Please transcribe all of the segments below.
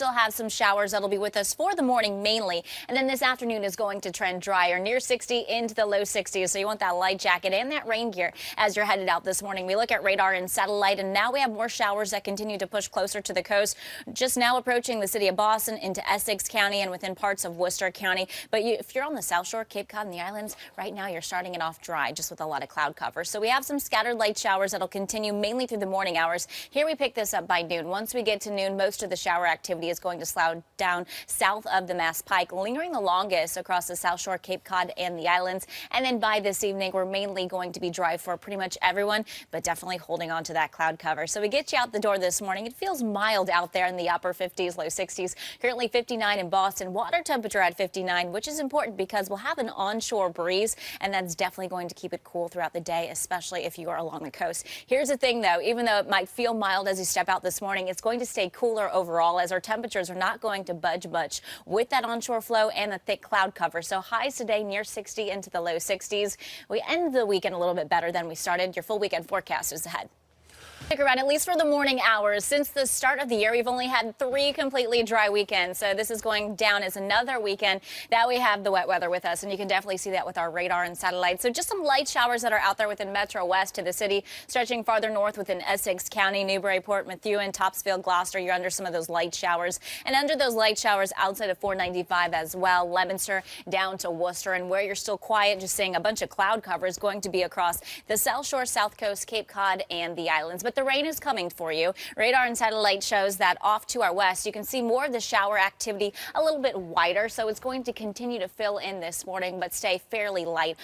Still have some showers that'll be with us for the morning mainly, and then this afternoon is going to trend drier, near 60 into the low 60s. So you want that light jacket and that rain gear as you're headed out this morning. We look at radar and satellite, and now we have more showers that continue to push closer to the coast. Just now approaching the city of Boston into Essex County and within parts of Worcester County. But if you're on the South Shore, Cape Cod, and the islands, right now you're starting it off dry, just with a lot of cloud cover. So we have some scattered light showers that'll continue mainly through the morning hours. Here we pick this up by noon. Once we get to noon, most of the shower activity is going to slow down south of the Mass Pike, lingering the longest across the South Shore, Cape Cod, and the islands. And then by this evening, we're mainly going to be dry for pretty much everyone, but definitely holding on to that cloud cover. So we get you out the door this morning. It feels mild out there in the upper 50s, low 60s. Currently 59 in Boston. Water temperature at 59, which is important because we'll have an onshore breeze, and that's definitely going to keep it cool throughout the day, especially if you are along the coast. Here's the thing, though. Even though it might feel mild as you step out this morning, it's going to stay cooler overall, as our temperatures are not going to budge much with that onshore flow and the thick cloud cover. So highs today near 60 into the low 60s. We end the weekend a little bit better than we started. Your full weekend forecast is ahead. Stick around, at least for the morning hours. Since the start of the year, we've only had 3 completely dry weekends. So this is going down as another weekend that we have the wet weather with us. And you can definitely see that with our radar and satellite. So just some light showers that are out there within Metro West to the city, stretching farther north within Essex County, Newburyport, Methuen, Topsfield, Gloucester. You're under some of those light showers. And under those light showers outside of 495 as well, Leominster down to Worcester. And where you're still quiet, just seeing a bunch of cloud cover is going to be across the South Shore, South Coast, Cape Cod, and the islands. But the rain is coming for you. Radar and satellite shows that off to our west, you can see more of the shower activity a little bit wider. So it's going to continue to fill in this morning, but stay fairly light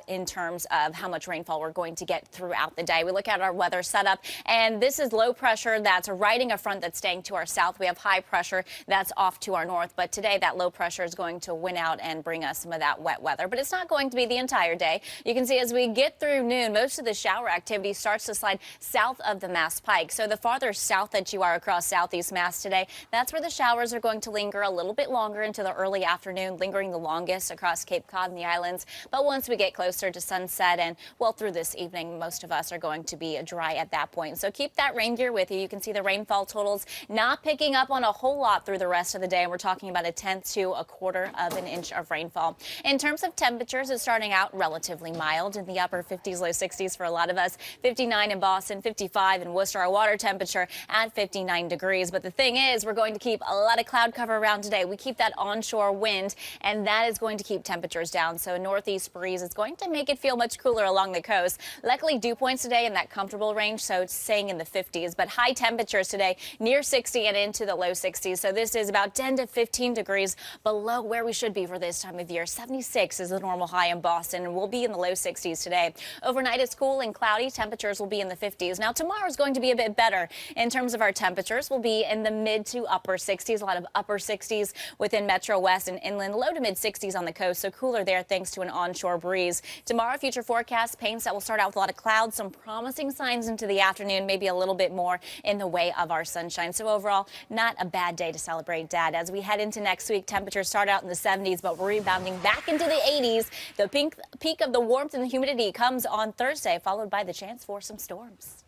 in terms of how much rainfall we're going to get throughout the day. We look at our weather setup, and this is low pressure that's riding a front that's staying to our south. We have high pressure that's off to our north. But today, that low pressure is going to win out and bring us some of that wet weather. But it's not going to be the entire day. You can see as we get through noon, most of the shower activity starts to slide south of the Mass Pike. So the farther south that you are across southeast Mass today, that's where the showers are going to linger a little bit longer into the early afternoon, lingering the longest across Cape Cod and the islands. But once we get closer to sunset and, well, through this evening, most of us are going to be dry at that point. So keep that rain gear with you. You can see the rainfall totals not picking up on a whole lot through the rest of the day. And we're talking about 1/10 to 1/4 of an inch of rainfall. In terms of temperatures, it's starting out relatively mild in the upper 50s, low 60s for a lot of us. 59 in Boston, 55 in Worcester. Our water temperature at 59 degrees. But the thing is, we're going to keep a lot of cloud cover around today. We keep that onshore wind, and that is going to keep temperatures down. So a northeast breeze is going to make it feel much cooler along the coast. Luckily, dew points today in that comfortable range, so it's staying in the 50s. But high temperatures today near 60 and into the low 60s. So this is about 10 to 15 degrees below where we should be for this time of year. 76 is the normal high in Boston, and we'll be in the low 60s today. Overnight, it's cool and cloudy. Temperatures will be in the 50s. Now, tomorrow is going to be a bit better. In terms of our temperatures, we'll be in the mid to upper 60s, a lot of upper 60s within Metro West and inland, low to mid 60s on the coast, so cooler there thanks to an onshore breeze. Tomorrow, future forecast paints that will start out with a lot of clouds, some promising signs into the afternoon, maybe a little bit more in the way of our sunshine. So overall, not a bad day to celebrate Dad. As we head into next week, temperatures start out in the 70s, but we're rebounding back into the 80s. The peak of the warmth and the humidity comes on Thursday, followed by the chance for some storms.